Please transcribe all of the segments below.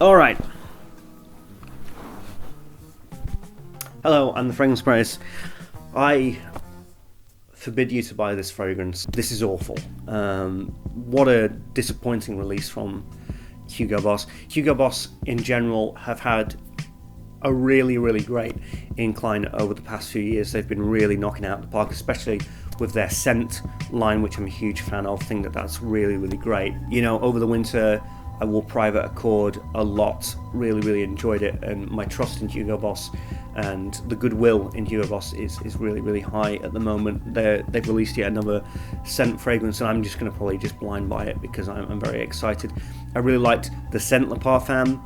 Alright. Hello, I'm the Fragrance Price. I forbid you to buy this fragrance. This is awful. What a disappointing release from Hugo Boss. Hugo Boss in general have had a really great incline over the past few years. They've been really knocking out the park, especially with their scent line, which I'm a huge fan of. I think that that's really great. You know, over the winter I wore Private Accord a lot, really enjoyed it, and my trust in Hugo Boss and the goodwill in Hugo Boss is really high at the moment. They've released yet another scent fragrance, and I'm just going to probably just blind buy it because I'm very excited. I really liked the Bottled Parfum.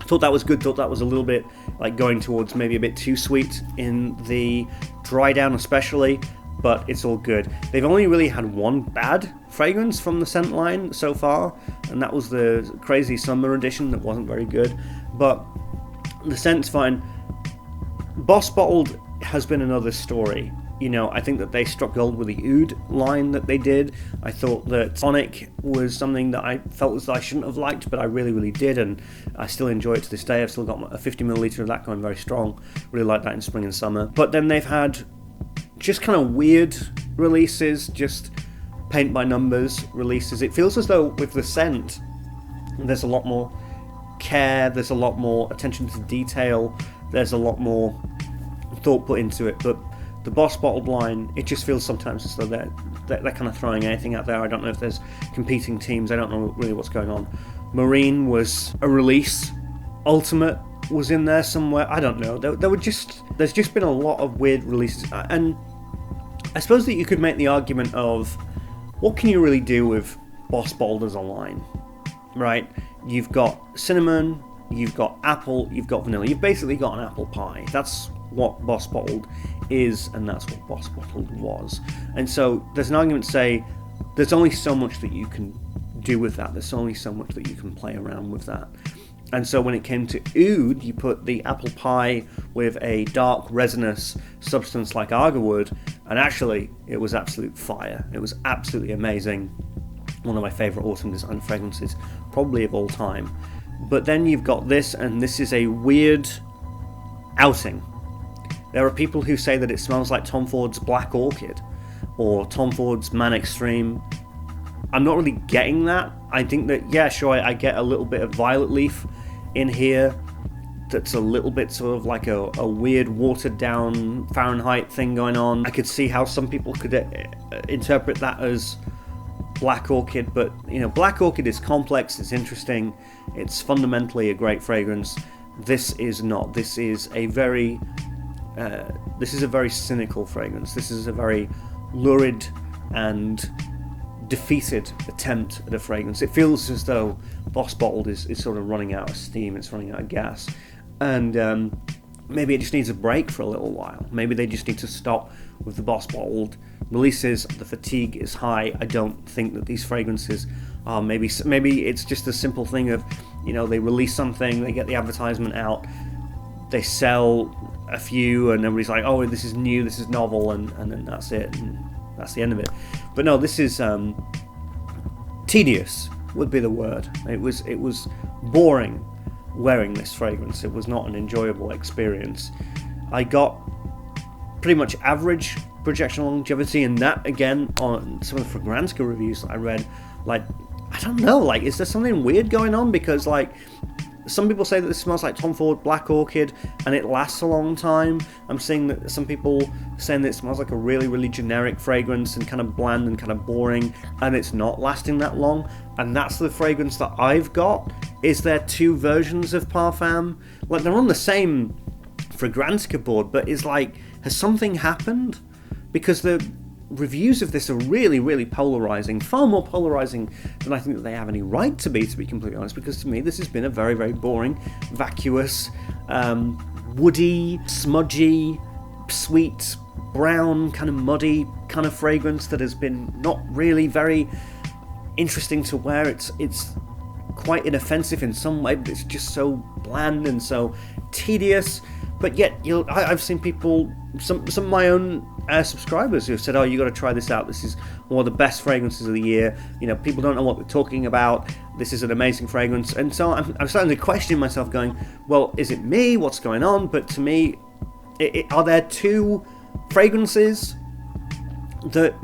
I thought that was good, thought that was a little bit like going towards maybe a bit too sweet in the dry down especially, but it's all good. They've only really had one bad fragrance from the scent line so far, and that was the Crazy Summer edition that wasn't very good, but the scent's fine. Boss Bottled has been another story. You know, I think that they struck gold with the Oud line that they did. I thought that Tonic was something that I felt as though I shouldn't have liked, but I really did, and I still enjoy it to this day. I've still got a 50ml of that going very strong. Really like that in spring and summer. But then they've had just kind of weird releases, just paint by numbers releases. It feels as though with the scent, there's a lot more care, there's a lot more attention to detail, there's a lot more thought put into it. But the Boss Bottled line, it just feels sometimes as though they're kind of throwing anything out there. I don't know if there's competing teams, I don't know really what's going on. Marine was a release, Ultimate was in there somewhere, I don't know. There's just been a lot of weird releases, and I suppose that you could make the argument of what can you really do with Boss Bottled as a line, right? You've got cinnamon, you've got apple, you've got vanilla. You've basically got an apple pie. That's what Boss Bottled is, and that's what Boss Bottled was. And so there's an argument to say there's only so much that you can do with that. There's only so much that you can play around with that. And so when it came to Oud, you put the apple pie with a dark resinous substance like agarwood, and actually it was absolute fire. It was absolutely amazing. One of my favourite autumn design fragrances, probably of all time. But then you've got this, and this is a weird outing. There are people who say that it smells like Tom Ford's Black Orchid or Tom Ford's Man Extreme. I'm not really getting that. I think that, yeah, sure, I get a little bit of violet leaf in here that's a little bit sort of like a weird watered down Fahrenheit thing going on. I could see how some people could interpret that as Black Orchid, but you know, Black Orchid is complex, it's interesting, it's fundamentally a great fragrance. This is not. This is a very cynical fragrance. This is a very lurid and defeated attempt at a fragrance. It feels as though Boss Bottled is sort of running out of steam, it's running out of gas, and maybe it just needs a break for a little while. Maybe they just need to stop with the Boss Bottled releases. The fatigue is high. I don't think that these fragrances are, maybe it's just a simple thing of, you know, they release something, they get the advertisement out, they sell a few, and everybody's like, oh, this is new, this is novel, and then that's it, and that's the end of it. But no, this is tedious would be the word. It was boring wearing this fragrance. It was not an enjoyable experience. I got pretty much average projection longevity, and that again on some of the Fragrantica reviews that I read, like, I don't know, like, is there something weird going on? Because like, some people say that this smells like Tom Ford Black Orchid and it lasts a long time. I'm seeing that some people saying that it smells like a really generic fragrance and kind of bland and kind of boring, and it's not lasting that long. And that's the fragrance that I've got. Is there two versions of Parfum? Like, they're on the same Fragrantica board, but is like, has something happened? Because the reviews of this are really polarizing, far more polarizing than I think that they have any right to be completely honest, because to me this has been a very boring, vacuous, woody, smudgy, sweet, brown, kind of muddy kind of fragrance that has been not really very interesting to wear. It's quite inoffensive in some way, but it's just so bland and so tedious. But yet, I've seen people, some of my own subscribers who have said, "Oh, you got to try this out. This is one of the best fragrances of the year." People don't know what they're talking about. This is an amazing fragrance, and so I'm starting to question myself, going, "Well, is it me? What's going on?" But to me, are there two fragrances that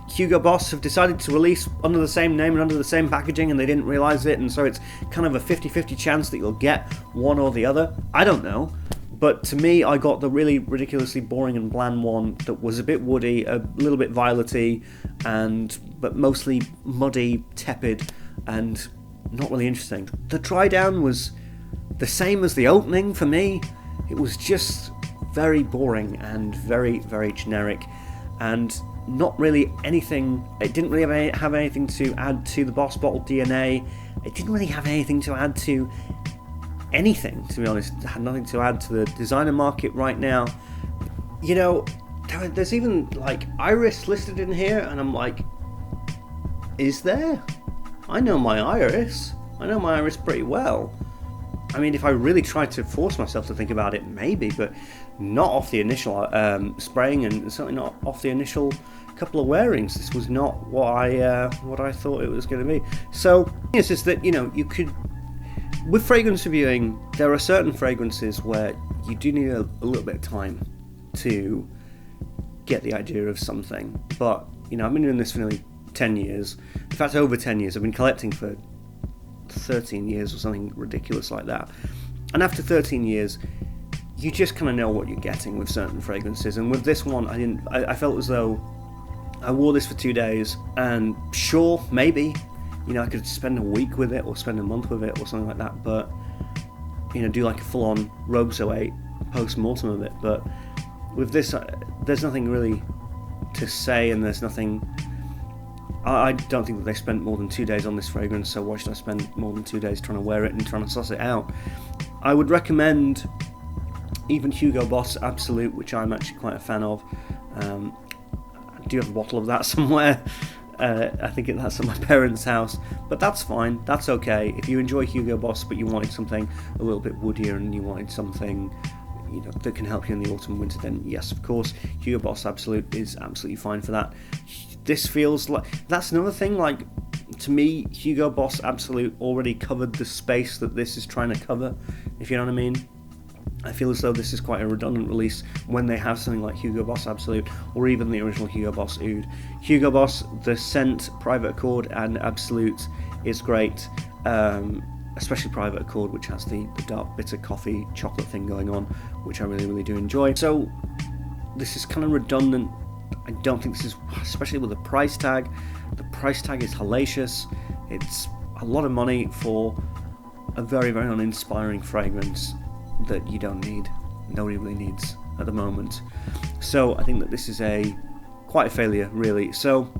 Hugo Boss have decided to release under the same name and under the same packaging, and they didn't realize it, and so it's kind of a 50-50 chance that you'll get one or the other? I don't know. But to me, I got the really ridiculously boring and bland one that was a bit woody, a little bit violety, but mostly muddy, tepid, and not really interesting. The dry down was the same as the opening for me. It was just very boring and very, very generic, and not really anything. It didn't really have anything to add to the Boss Bottled DNA. It didn't really have anything to add to anything, to be honest. It had nothing to add to the designer market right now. There's even like Iris listed in here, and I'm like, is there? I know my Iris pretty well. I mean, if I really tried to force myself to think about it, maybe, but not off the initial spraying, and certainly not off the initial couple of wearings. This was not what I thought it was going to be. So it's just that you could. With fragrance reviewing, there are certain fragrances where you do need a little bit of time to get the idea of something. But, I've been doing this for nearly 10 years. In fact, over 10 years. I've been collecting for 13 years or something ridiculous like that. And after 13 years, you just kind of know what you're getting with certain fragrances. And with this one, I felt as though I wore this for 2 days, and sure, maybe, I could spend a week with it, or spend a month with it, or something like that, but, do like a full-on Rogue So 8 post-mortem of it. But with this, there's nothing really to say, and there's nothing. I don't think that they spent more than 2 days on this fragrance, so why should I spend more than 2 days trying to wear it and trying to suss it out? I would recommend even Hugo Boss Absolute, which I'm actually quite a fan of. I do have a bottle of that somewhere. I think that's at my parents' house, but that's fine, that's okay. If you enjoy Hugo Boss but you wanted something a little bit woodier, and you wanted something that can help you in the autumn winter, then yes, of course, Hugo Boss Absolute is absolutely fine for that. This feels like, that's another thing, like, to me, Hugo Boss Absolute already covered the space that this is trying to cover, if you know what I mean. I feel as though this is quite a redundant release when they have something like Hugo Boss Absolute, or even the original Hugo Boss Oud. Hugo Boss, the scent, Private Accord, and Absolute is great, especially Private Accord, which has the dark bitter coffee chocolate thing going on, which I really, really do enjoy. So this is kind of redundant. I don't think this is, especially with the price tag. The price tag is hellacious. It's a lot of money for a very, very uninspiring fragrance that you don't need. Nobody really needs at the moment. So I think that this is quite a failure, really. So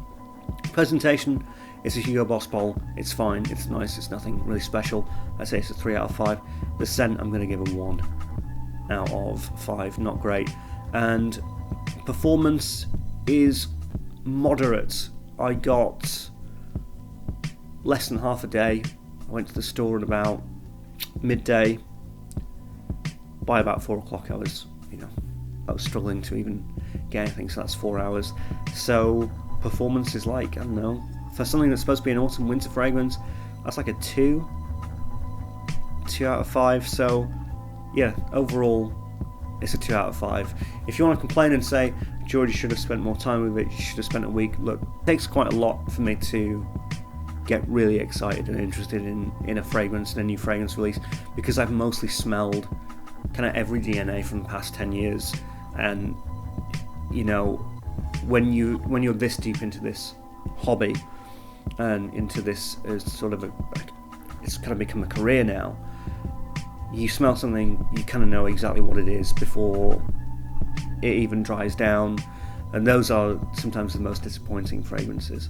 presentation, it's a Hugo Boss bowl. It's fine, it's nice, it's nothing really special. I'd say it's a 3 out of 5. The scent, I'm going to give a 1 out of 5. Not great. And performance is moderate. I got less than half a day. I went to the store at about midday. By about 4 o'clock I was struggling to even get anything, so that's 4 hours. So performance is like, I don't know, for something that's supposed to be an autumn winter fragrance, that's like a 2 out of 5. So yeah, overall it's a 2 out of 5. If you want to complain and say, George, you should have spent more time with it, you should have spent a week, look, it takes quite a lot for me to get really excited and interested in a fragrance, in a new fragrance release, because I've mostly smelled kind of every DNA from the past 10 years, and when you're this deep into this hobby and into this as sort of it's kind of become a career now, you smell something, you kind of know exactly what it is before it even dries down, and those are sometimes the most disappointing fragrances.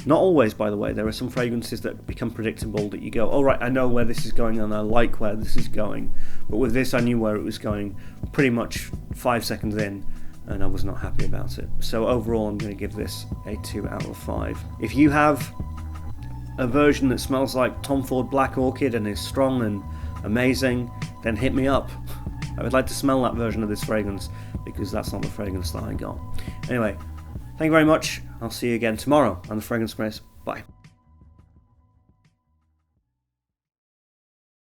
Not always, by the way. There are some fragrances that become predictable, that you go, all right, I know where this is going and I like where this is going. But with this, I knew where it was going pretty much 5 seconds in, and I was not happy about it. So overall, I'm going to give this a 2 out of 5. If you have a version that smells like Tom Ford Black Orchid and is strong and amazing, then hit me up. I would like to smell that version of this fragrance, because that's not the fragrance that I got. Anyway, thank you very much. I'll see you again tomorrow on the Fragrance Express. Bye.